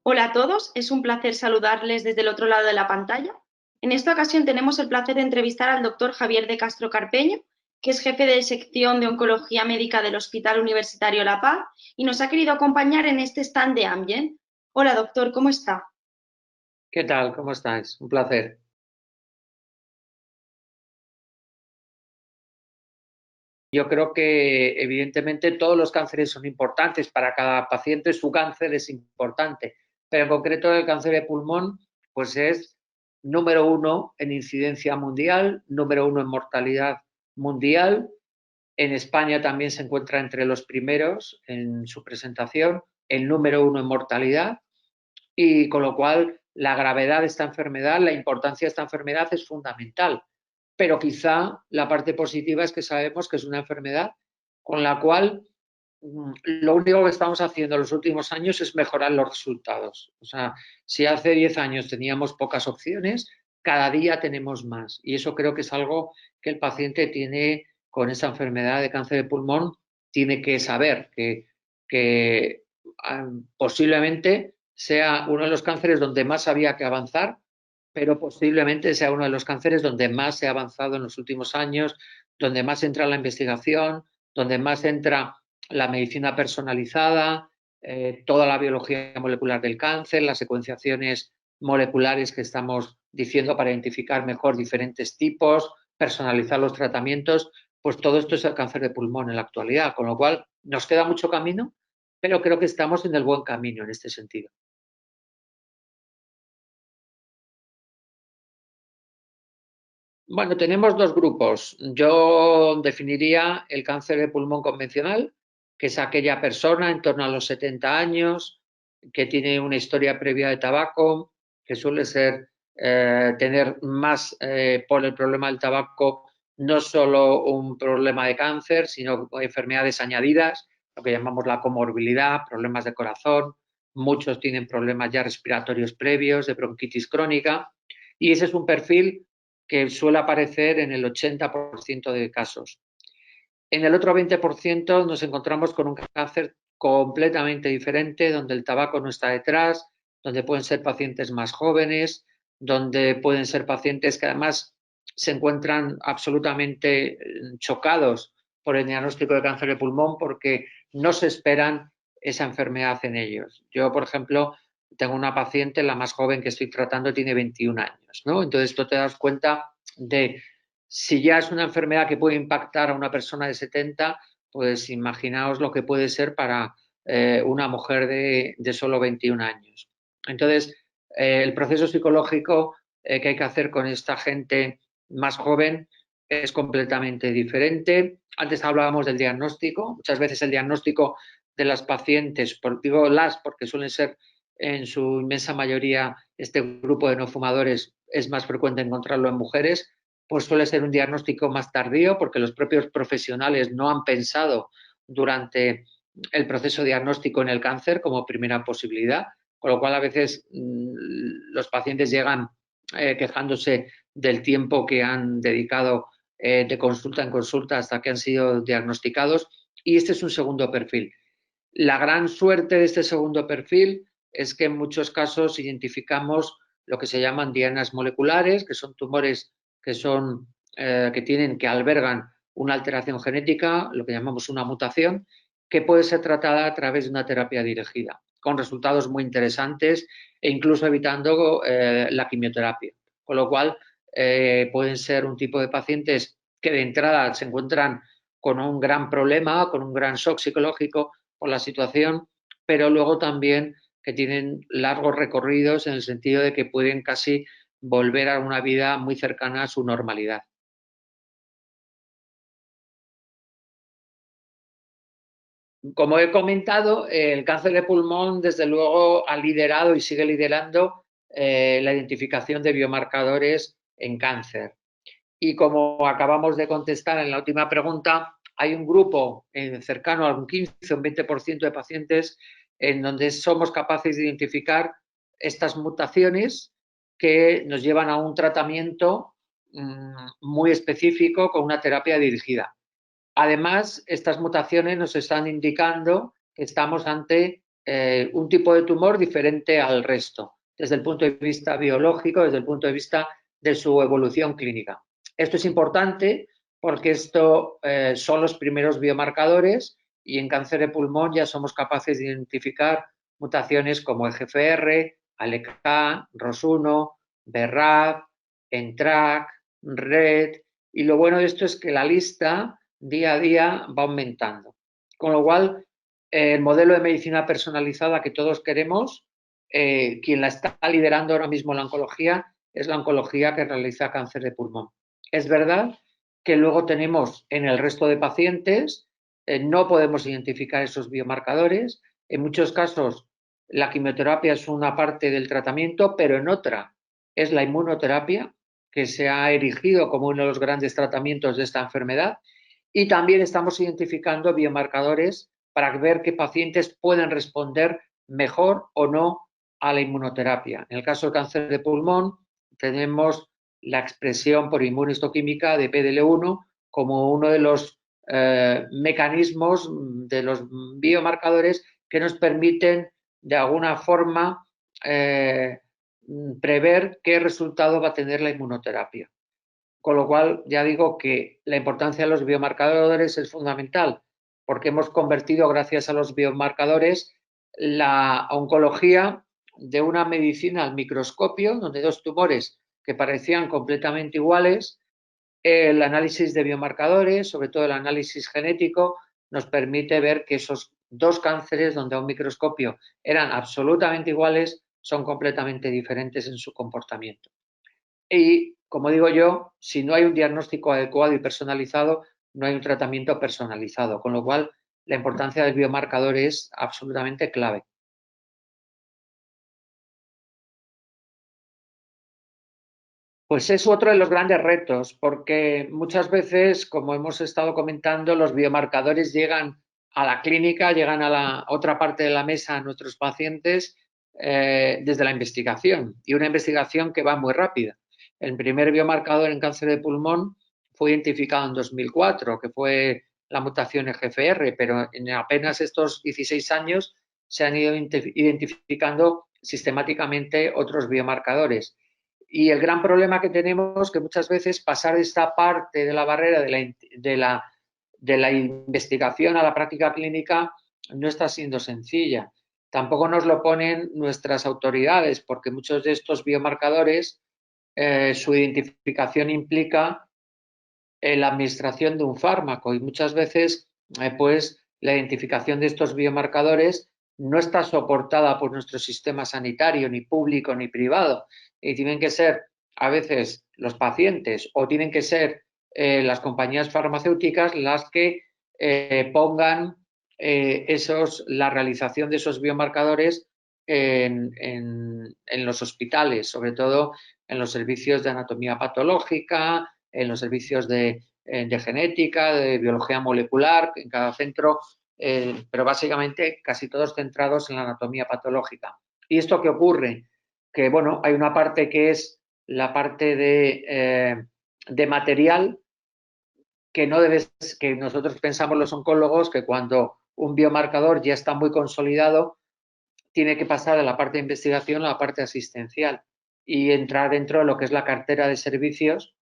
Hola a todos, es un placer saludarles desde el otro lado de la pantalla. En esta ocasión tenemos el placer de entrevistar al doctor Javier de Castro Carpeño, que es jefe de sección de Oncología Médica del Hospital Universitario La Paz y nos ha querido acompañar en este stand de Amgen. Hola doctor, ¿cómo está? ¿Qué tal? ¿Cómo estáis? Un placer. Yo creo que evidentemente todos los cánceres son importantes. Para cada paciente su cáncer es importante, pero en concreto el cáncer de pulmón pues es número uno en incidencia mundial, número uno en mortalidad mundial. En España también se encuentra entre los primeros en su presentación, el número uno en mortalidad, y con lo cual la gravedad de esta enfermedad, la importancia de esta enfermedad es fundamental. Pero quizá la parte positiva es que sabemos que es una enfermedad con la cual lo único que estamos haciendo en los últimos años es mejorar los resultados. O sea, si hace 10 años teníamos pocas opciones, cada día tenemos más. Y eso creo que es algo que el paciente tiene con esa enfermedad de cáncer de pulmón, tiene que saber que posiblemente sea uno de los cánceres donde más había que avanzar, pero posiblemente sea uno de los cánceres donde más se ha avanzado en los últimos años, donde más entra la investigación, donde más entra la medicina personalizada, toda la biología molecular del cáncer, las secuenciaciones moleculares que estamos diciendo para identificar mejor diferentes tipos, personalizar los tratamientos, pues todo esto es el cáncer de pulmón en la actualidad, con lo cual nos queda mucho camino, pero creo que estamos en el buen camino en este sentido. Bueno, tenemos dos grupos. Yo definiría el cáncer de pulmón convencional, que es aquella persona en torno a los 70 años, que tiene una historia previa de tabaco, que suele ser tener más por el problema del tabaco, no solo un problema de cáncer, sino enfermedades añadidas, lo que llamamos la comorbilidad, problemas de corazón. Muchos tienen problemas ya respiratorios previos, de bronquitis crónica, y ese es un perfil que suele aparecer en el 80% de casos. En el otro 20% nos encontramos con un cáncer completamente diferente, donde el tabaco no está detrás, donde pueden ser pacientes más jóvenes, donde pueden ser pacientes que además se encuentran absolutamente chocados por el diagnóstico de cáncer de pulmón porque no se esperan esa enfermedad en ellos. Yo, por ejemplo, tengo una paciente, la más joven que estoy tratando, tiene 21 años, ¿no? Entonces tú te das cuenta de si ya es una enfermedad que puede impactar a una persona de 70, pues imaginaos lo que puede ser para una mujer de solo 21 años. Entonces, el proceso psicológico que hay que hacer con esta gente más joven es completamente diferente. Antes hablábamos del diagnóstico. Muchas veces el diagnóstico de las pacientes, digo las porque suelen ser en su inmensa mayoría este grupo de no fumadores, es más frecuente encontrarlo en mujeres, pues suele ser un diagnóstico más tardío porque los propios profesionales no han pensado durante el proceso diagnóstico en el cáncer como primera posibilidad, con lo cual a veces los pacientes llegan quejándose del tiempo que han dedicado de consulta en consulta hasta que han sido diagnosticados, y este es un segundo perfil. La gran suerte de este segundo perfil es que en muchos casos identificamos lo que se llaman dianas moleculares, que son tumores que albergan una alteración genética, lo que llamamos una mutación, que puede ser tratada a través de una terapia dirigida, con resultados muy interesantes e incluso evitando la quimioterapia. Con lo cual, pueden ser un tipo de pacientes que de entrada se encuentran con un gran problema, con un gran shock psicológico por la situación, pero luego también que tienen largos recorridos en el sentido de que pueden casi volver a una vida muy cercana a su normalidad. Como he comentado, el cáncer de pulmón, desde luego, ha liderado y sigue liderando la identificación de biomarcadores en cáncer. Y como acabamos de contestar en la última pregunta, hay un grupo cercano a un 15 o un 20% de pacientes en donde somos capaces de identificar estas mutaciones que nos llevan a un tratamiento muy específico con una terapia dirigida. Además, estas mutaciones nos están indicando que estamos ante un tipo de tumor diferente al resto, desde el punto de vista biológico, desde el punto de vista de su evolución clínica. Esto es importante porque esto son los primeros biomarcadores y en cáncer de pulmón ya somos capaces de identificar mutaciones como EGFR, ALK, ROS1, BRAF, NTRK, RET, y lo bueno de esto es que la lista día a día va aumentando. Con lo cual, el modelo de medicina personalizada que todos queremos, quien la está liderando ahora mismo la oncología, es la oncología que realiza cáncer de pulmón. Es verdad que luego tenemos en el resto de pacientes, no podemos identificar esos biomarcadores. En muchos casos, la quimioterapia es una parte del tratamiento, pero en otra es la inmunoterapia, que se ha erigido como uno de los grandes tratamientos de esta enfermedad. Y también estamos identificando biomarcadores para ver qué pacientes pueden responder mejor o no a la inmunoterapia. En el caso del cáncer de pulmón, tenemos la expresión por inmunohistoquímica de PDL1 como uno de los mecanismos, de los biomarcadores que nos permiten de alguna forma prever qué resultado va a tener la inmunoterapia. Con lo cual, ya digo que la importancia de los biomarcadores es fundamental, porque hemos convertido, gracias a los biomarcadores, la oncología de una medicina al microscopio, donde dos tumores que parecían completamente iguales, el análisis de biomarcadores, sobre todo el análisis genético, nos permite ver que esos dos cánceres, donde a un microscopio eran absolutamente iguales, son completamente diferentes en su comportamiento. Y, como digo yo, si no hay un diagnóstico adecuado y personalizado, no hay un tratamiento personalizado, con lo cual la importancia del biomarcador es absolutamente clave. Pues es otro de los grandes retos, porque muchas veces, como hemos estado comentando, los biomarcadores llegan a la clínica, llegan a la otra parte de la mesa a nuestros pacientes desde la investigación, y una investigación que va muy rápida. El primer biomarcador en cáncer de pulmón fue identificado en 2004, que fue la mutación EGFR, pero en apenas estos 16 años se han ido identificando sistemáticamente otros biomarcadores. Y el gran problema que tenemos es que muchas veces pasar esta parte de la barrera de la investigación a la práctica clínica no está siendo sencilla. Tampoco nos lo ponen nuestras autoridades, porque muchos de estos biomarcadores, su identificación implica la administración de un fármaco, y muchas veces pues la identificación de estos biomarcadores no está soportada por nuestro sistema sanitario, ni público ni privado, y tienen que ser a veces los pacientes o tienen que ser las compañías farmacéuticas las que pongan la realización de esos biomarcadores en los hospitales, sobre todo en los servicios de anatomía patológica, en los servicios de genética, de biología molecular, en cada centro, pero básicamente casi todos centrados en la anatomía patológica. ¿Y esto qué ocurre? Que, bueno, hay una parte que es la parte de material que no debe, que nosotros pensamos los oncólogos que cuando un biomarcador ya está muy consolidado, tiene que pasar de la parte de investigación a la parte asistencial y entrar dentro de lo que es la cartera de servicios,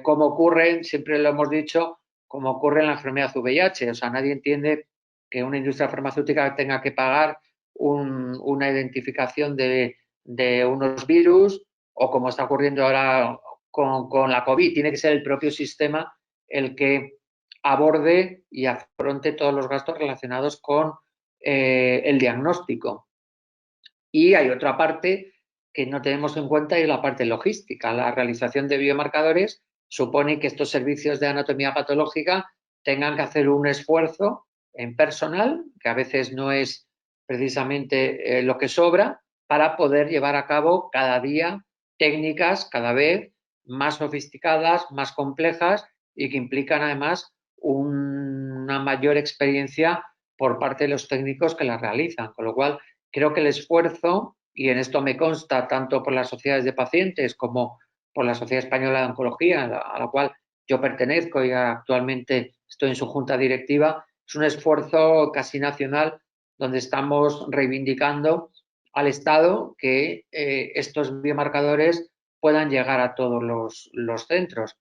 como ocurre, siempre lo hemos dicho, como ocurre en la enfermedad VIH. O sea, nadie entiende que una industria farmacéutica tenga que pagar una identificación de unos virus, o como está ocurriendo ahora con la COVID. Tiene que ser el propio sistema el que aborde y afronte todos los gastos relacionados con el diagnóstico. Y hay otra parte que no tenemos en cuenta y es la parte logística. La realización de biomarcadores supone que estos servicios de anatomía patológica tengan que hacer un esfuerzo en personal, que a veces no es precisamente lo que sobra, para poder llevar a cabo cada día técnicas cada vez más sofisticadas, más complejas y que implican además una mayor experiencia por parte de los técnicos que las realizan. Con lo cual, creo que el esfuerzo, y en esto me consta tanto por las sociedades de pacientes como por la Sociedad Española de Oncología, a la cual yo pertenezco y actualmente estoy en su junta directiva, es un esfuerzo casi nacional donde estamos reivindicando al Estado que estos biomarcadores puedan llegar a todos los centros.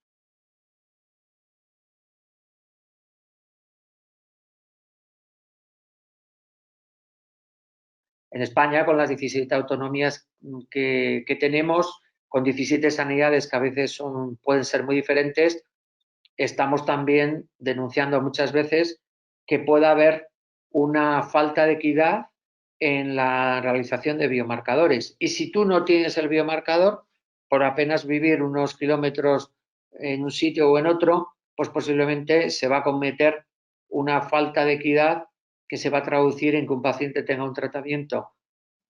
En España, con las 17 autonomías que tenemos, con 17 sanidades que a veces pueden ser muy diferentes, estamos también denunciando muchas veces que pueda haber una falta de equidad en la realización de biomarcadores. Y si tú no tienes el biomarcador, por apenas vivir unos kilómetros en un sitio o en otro, pues posiblemente se va a cometer una falta de equidad que se va a traducir en que un paciente tenga un tratamiento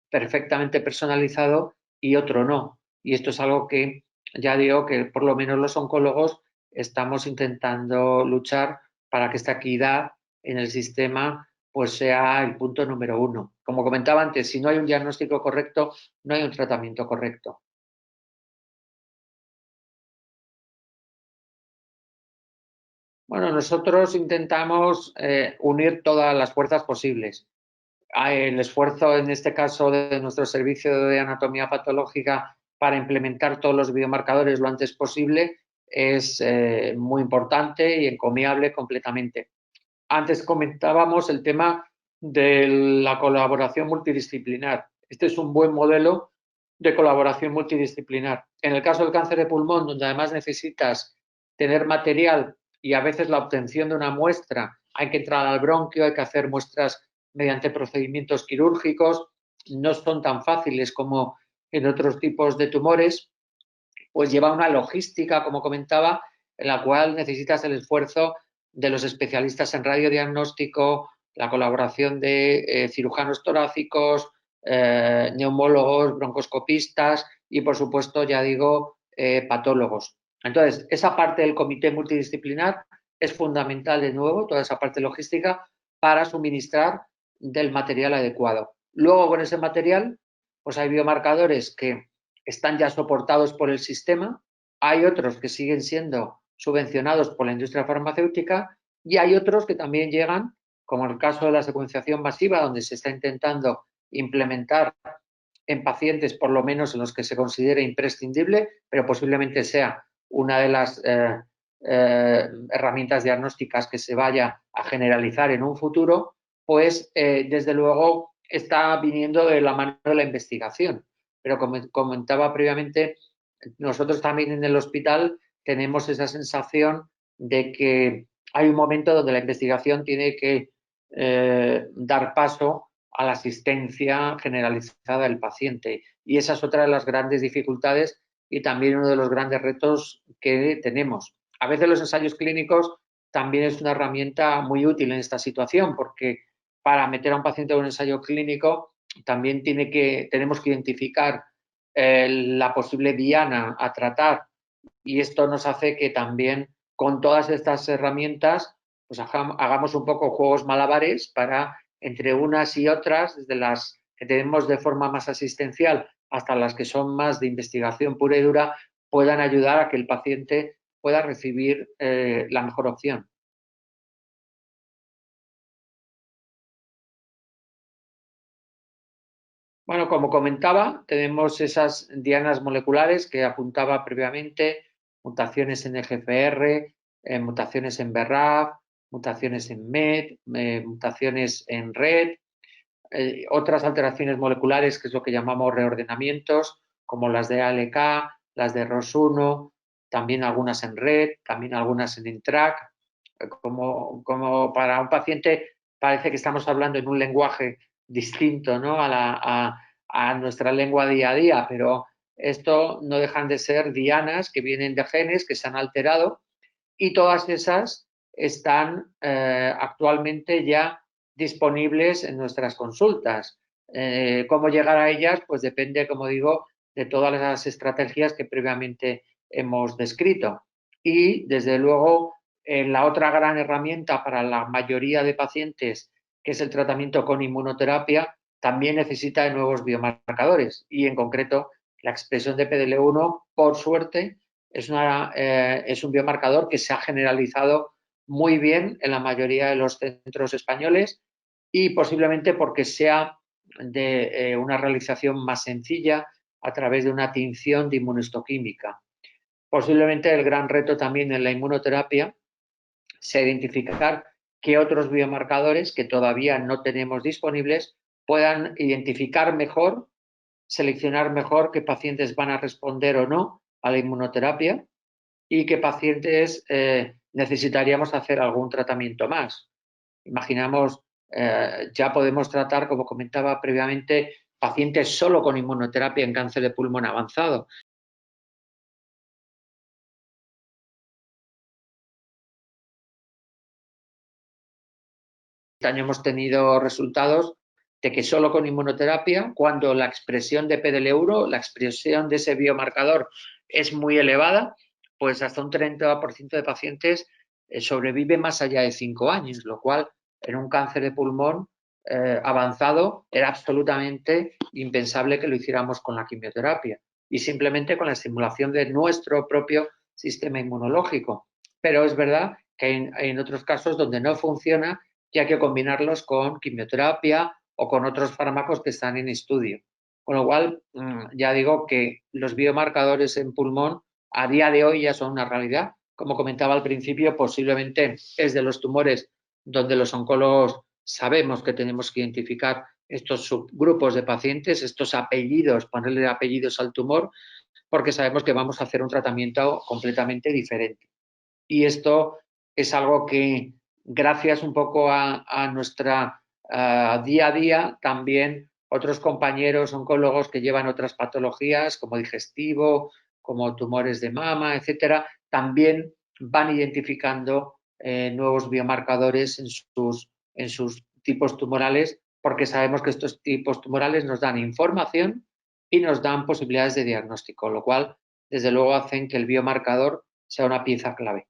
perfectamente personalizado y otro no. Y esto es algo que ya digo que por lo menos los oncólogos estamos intentando luchar para que esta equidad en el sistema pues sea el punto número uno. Como comentaba antes, si no hay un diagnóstico correcto, no hay un tratamiento correcto. Bueno, nosotros intentamos unir todas las fuerzas posibles. El esfuerzo, en este caso, de nuestro servicio de anatomía patológica para implementar todos los biomarcadores lo antes posible es muy importante y encomiable completamente. Antes comentábamos el tema de la colaboración multidisciplinar. Este es un buen modelo de colaboración multidisciplinar. En el caso del cáncer de pulmón, donde además necesitas tener material y a veces la obtención de una muestra, hay que entrar al bronquio, hay que hacer muestras mediante procedimientos quirúrgicos, no son tan fáciles como en otros tipos de tumores, pues lleva una logística, como comentaba, en la cual necesitas el esfuerzo de los especialistas en radiodiagnóstico, la colaboración de cirujanos torácicos, neumólogos, broncoscopistas y, por supuesto, ya digo, patólogos. Entonces, esa parte del comité multidisciplinar es fundamental, de nuevo, toda esa parte logística, para suministrar del material adecuado. Luego, con ese material, pues hay biomarcadores que están ya soportados por el sistema, hay otros que siguen siendo subvencionados por la industria farmacéutica y hay otros que también llegan, como el caso de la secuenciación masiva, donde se está intentando implementar en pacientes, por lo menos en los que se considere imprescindible, pero posiblemente sea una de las herramientas diagnósticas que se vaya a generalizar en un futuro, pues desde luego está viniendo de la mano de la investigación. Pero como comentaba previamente, nosotros también en el hospital tenemos esa sensación de que hay un momento donde la investigación tiene que dar paso a la asistencia generalizada del paciente. Y esa es otra de las grandes dificultades y también uno de los grandes retos que tenemos. A veces los ensayos clínicos también es una herramienta muy útil en esta situación porque para meter a un paciente en un ensayo clínico también tenemos que identificar la posible diana a tratar y esto nos hace que también con todas estas herramientas pues hagamos un poco juegos malabares para entre unas y otras, desde las que tenemos de forma más asistencial hasta las que son más de investigación pura y dura, puedan ayudar a que el paciente pueda recibir la mejor opción. Bueno, como comentaba, tenemos esas dianas moleculares que apuntaba previamente, mutaciones en EGFR, mutaciones en BRAF, mutaciones en MET, mutaciones en RET, otras alteraciones moleculares, que es lo que llamamos reordenamientos, como las de ALK, las de ROS1, también algunas en RET, también algunas en INTRAC. Como para un paciente parece que estamos hablando en un lenguaje distinto, ¿no? a nuestra lengua día a día, pero esto no dejan de ser dianas que vienen de genes que se han alterado y todas esas están actualmente ya disponibles en nuestras consultas. ¿Cómo llegar a ellas? Pues depende, como digo, de todas las estrategias que previamente hemos descrito. Y, desde luego, la otra gran herramienta para la mayoría de pacientes, que es el tratamiento con inmunoterapia, también necesita de nuevos biomarcadores y, en concreto, la expresión de PDL1, por suerte, es un biomarcador que se ha generalizado muy bien en la mayoría de los centros españoles y posiblemente porque sea de una realización más sencilla a través de una tinción de inmunohistoquímica. Posiblemente el gran reto también en la inmunoterapia sea identificar qué otros biomarcadores que todavía no tenemos disponibles puedan identificar mejor, seleccionar mejor qué pacientes van a responder o no a la inmunoterapia y qué pacientes necesitaríamos hacer algún tratamiento más. Imaginamos, ya podemos tratar, como comentaba previamente, pacientes solo con inmunoterapia en cáncer de pulmón avanzado. Este año hemos tenido resultados de que solo con inmunoterapia, cuando la expresión de PDL1, la expresión de ese biomarcador es muy elevada, pues hasta un 30% de pacientes sobrevive más allá de 5 años, lo cual en un cáncer de pulmón avanzado era absolutamente impensable que lo hiciéramos con la quimioterapia y simplemente con la estimulación de nuestro propio sistema inmunológico. Pero es verdad que hay en otros casos donde no funciona y hay que combinarlos con quimioterapia o con otros fármacos que están en estudio. Con lo cual, ya digo que los biomarcadores en pulmón a día de hoy ya son una realidad. Como comentaba al principio, posiblemente es de los tumores donde los oncólogos sabemos que tenemos que identificar estos subgrupos de pacientes, estos apellidos, ponerle apellidos al tumor, porque sabemos que vamos a hacer un tratamiento completamente diferente. Y esto es algo que, gracias un poco a nuestra día a día, también otros compañeros oncólogos que llevan otras patologías como digestivo, como tumores de mama, etcétera, también van identificando nuevos biomarcadores en sus tipos tumorales, porque sabemos que estos tipos tumorales nos dan información y nos dan posibilidades de diagnóstico, lo cual, desde luego, hacen que el biomarcador sea una pieza clave.